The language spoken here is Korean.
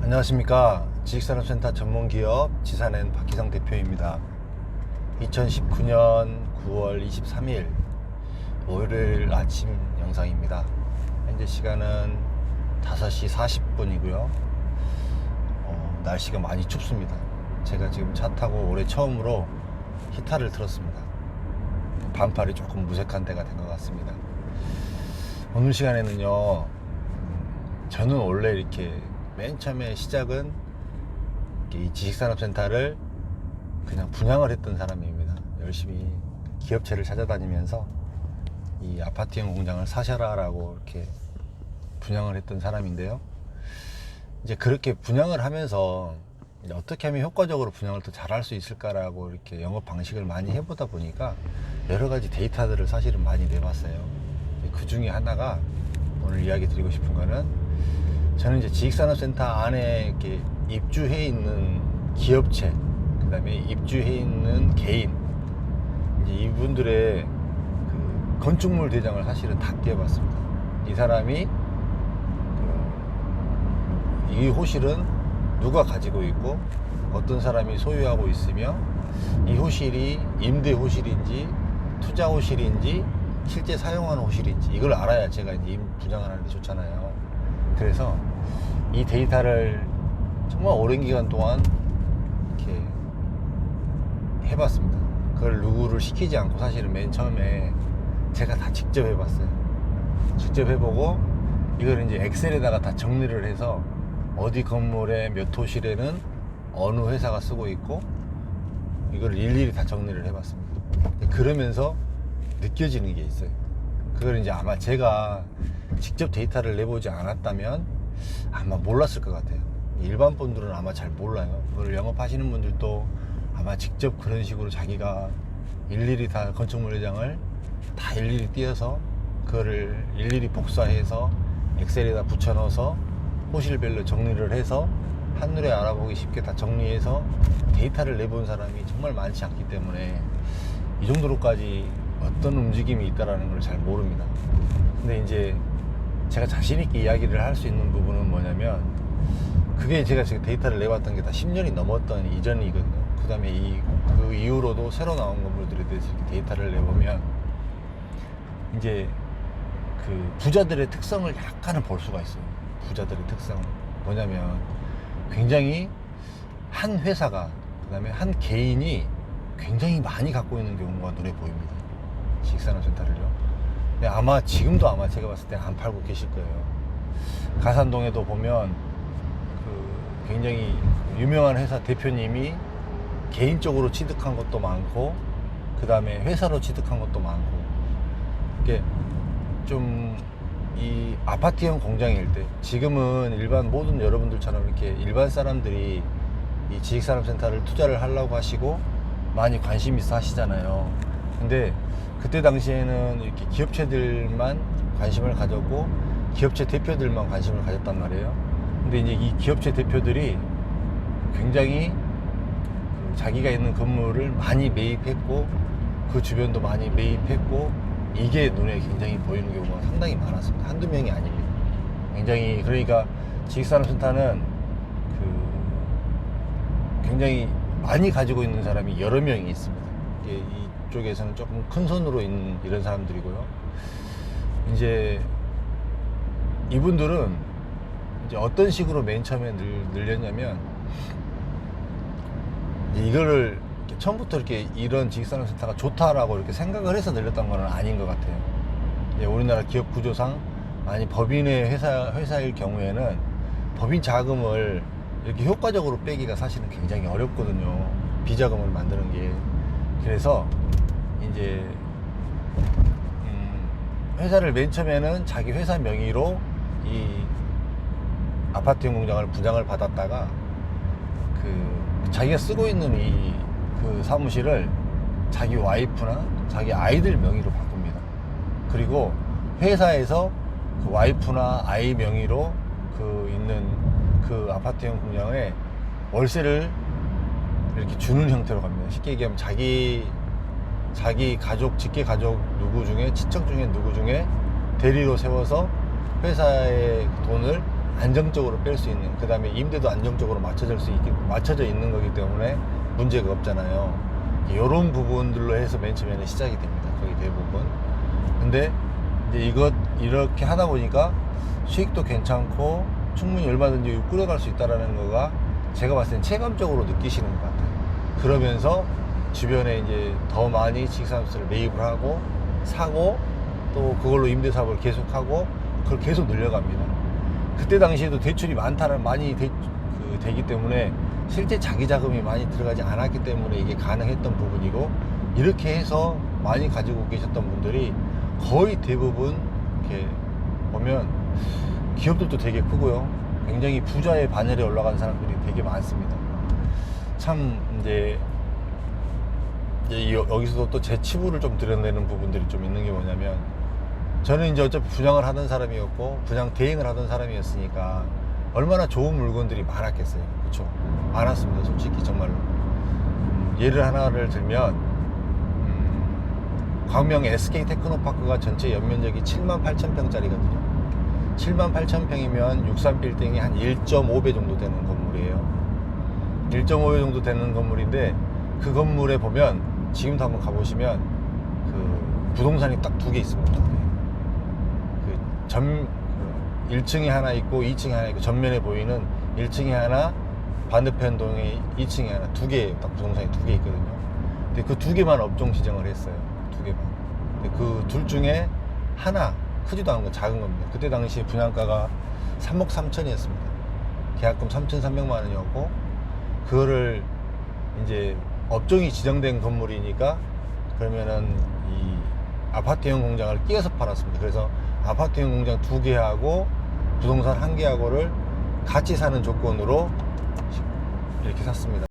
안녕하십니까. 지식산업센터 전문기업 지산엔 박희성 대표입니다. 2019년 9월 23일 월요일 아침 영상입니다. 현재 시간은 5시 40분이고요 날씨가 많이 춥습니다. 제가 지금 차 타고 올해 처음으로 히타를 틀었습니다. 반팔이 조금 무색한 때가 된 것 같습니다. 오늘 시간에는요, 저는 원래 이렇게 맨 처음에 시작은 이 지식산업센터를 그냥 분양을 했던 사람입니다. 열심히 기업체를 찾아다니면서 이 아파트형 공장을 사셔라 라고 이렇게 분양을 했던 사람인데요, 이제 그렇게 분양을 하면서 이제 어떻게 하면 효과적으로 분양을 더 잘할 수 있을까라고 이렇게 영업 방식을 많이 해보다 보니까 여러 가지 데이터들을 사실은 많이 내봤어요. 그 중에 하나가 오늘 이야기 드리고 싶은 거는, 저는 이제 지식산업센터 안에 이렇게 입주해 있는 기업체, 그 다음에 입주해 있는 개인, 이제 이분들의 그 건축물 대장을 사실은 다 띄워봤습니다. 이 사람이 이 호실은 누가 가지고 있고 어떤 사람이 소유하고 있으며, 이 호실이 임대 호실인지 투자 호실인지 실제 사용하는 호실인지 이걸 알아야 제가 이제 분양을 하는 데 좋잖아요. 그래서 이 데이터를 정말 오랜 기간 동안 이렇게 해봤습니다. 그걸 누구를 시키지 않고 사실은 맨 처음에 제가 다 직접 해봤어요. 직접 해보고 이걸 이제 엑셀에다가 다 정리를 해서 어디 건물의 몇 호실에는 어느 회사가 쓰고 있고 이걸 일일이 다 정리를 해봤습니다. 그러면서 느껴지는 게 있어요. 그걸 이제 아마 제가 직접 데이터를 내보지 않았다면 아마 몰랐을 것 같아요. 일반 분들은 아마 잘 몰라요. 그걸 영업하시는 분들도 아마 직접 그런 식으로 자기가 일일이 다 건축물 회장을 다 일일이 띄어서 그거를 일일이 복사해서 엑셀에다 붙여넣어서 호실별로 정리를 해서 한눈에 알아보기 쉽게 다 정리해서 데이터를 내본 사람이 정말 많지 않기 때문에 이 정도로까지 어떤 움직임이 있다라는 걸 잘 모릅니다. 근데 이제 제가 자신있게 이야기를 할 수 있는 부분은 뭐냐면, 그게 제가 지금 데이터를 내봤던 게 다 10년이 넘었던 이전이거든요. 그 다음에 그 이후로도 새로 나온 건물들에 대해서 이렇게 데이터를 내보면 이제 그 부자들의 특성을 약간은 볼 수가 있어요. 부자들의 특성은 뭐냐면, 굉장히 한 회사가, 그 다음에 한 개인이 굉장히 많이 갖고 있는 경우가 눈에 보입니다. 지식산업센터를요. 근데 아마 지금도 아마 제가 봤을 때 안 팔고 계실 거예요. 가산동에도 보면 그 굉장히 유명한 회사 대표님이 개인적으로 취득한 것도 많고, 그 다음에 회사로 취득한 것도 많고, 이게 좀 이 아파트형 공장일 때, 지금은 일반 모든 여러분들처럼 이렇게 일반 사람들이 이 지식산업센터를 투자를 하려고 하시고 많이 관심 있어 하시잖아요. 근데 그때 당시에는 이렇게 기업체들만 관심을 가졌고 기업체 대표들만 관심을 가졌단 말이에요. 근데 이제 이 기업체 대표들이 굉장히 자기가 있는 건물을 많이 매입했고 그 주변도 많이 매입했고, 이게 눈에 굉장히 보이는 경우가 상당히 많았습니다. 한두 명이 아닙니다. 굉장히, 그러니까 지식산업센터는 굉장히 많이 가지고 있는 사람이 여러 명이 있습니다. 이쪽에서는 조금 큰 손으로 있는 이런 사람들이고요. 이제 이분들은 이제 어떤 식으로 맨 처음에 늘렸냐면, 이제 이거를 처음부터 이렇게 이런 지식산업센터가 좋다라고 이렇게 생각을 해서 늘렸던 건 아닌 것 같아요. 이제 우리나라 기업 구조상 만약 법인의 회사일 경우에는 법인 자금을 이렇게 효과적으로 빼기가 사실은 굉장히 어렵거든요. 비자금을 만드는 게. 그래서 이제 회사를 맨 처음에는 자기 회사 명의로 이 아파트형 공장을 분양을 받았다가 자기가 쓰고 있는 그 사무실을 자기 와이프나 자기 아이들 명의로 바꿉니다. 그리고 회사에서 그 와이프나 아이 명의로 있는 그 아파트형 공장에 월세를 이렇게 주는 형태로 갑니다. 쉽게 얘기하면 자기 가족, 직계 가족 누구 중에, 친척 중에 누구 중에 대리로 세워서 회사의 돈을 안정적으로 뺄 수 있는, 그 다음에 임대도 안정적으로 맞춰져 있는 거기 때문에 문제가 없잖아요. 이런 부분들로 해서 맨 처음에는 시작이 됩니다. 거의 대부분. 근데 이제 이렇게 하다 보니까 수익도 괜찮고 충분히 얼마든지 꾸려갈 수 있다라는 거가 제가 봤을 땐 체감적으로 느끼시는 것 같아요. 그러면서 주변에 이제 더 많이 지식산업시설을 매입을 하고 사고 또 그걸로 임대사업을 계속하고 그걸 계속 늘려갑니다. 그때 당시에도 대출이 많이 되기 때문에 실제 자기 자금이 많이 들어가지 않았기 때문에 이게 가능했던 부분이고, 이렇게 해서 많이 가지고 계셨던 분들이 거의 대부분 이렇게 보면 기업들도 되게 크고요. 굉장히 부자의 반열에 올라간 사람들이 되게 많습니다. 참 이제 여기서도 또 제 치부를 좀 드러내는 부분들이 좀 있는 게 뭐냐면, 저는 이제 어차피 분양을 하던 사람이었고 분양 대행을 하던 사람이었으니까 얼마나 좋은 물건들이 많았겠어요. 그렇죠? 많았습니다. 솔직히 정말로. 예를 하나를 들면 광명 SK 테크노파크가 전체 연면적이 78,000평짜리거든요. 78,000평이면 63빌딩이 한 1.5배 정도 되는 건물이에요. 1.5배 정도 되는 건물인데, 그 건물에 보면 지금도 한번 가보시면 그 부동산이 딱 두 개 있습니다. 1층에 하나 있고 2층에 하나 있고, 전면에 보이는 1층에 하나, 반대편 동에 2층에 하나, 두 개, 딱 부동산이 두 개 있거든요. 근데 그 두 개만 업종 지정을 했어요. 두 개만. 근데 그 둘 중에 하나, 크지도 않은 건 작은 겁니다. 그때 당시에 분양가가 3억 3천이었습니다. 계약금 3,300만 원이었고, 그거를 이제 업종이 지정된 건물이니까 그러면은 이 아파트형 공장을 끼워서 팔았습니다. 그래서 아파트형 공장 두 개하고 부동산 한 개하고를 같이 사는 조건으로 이렇게 샀습니다.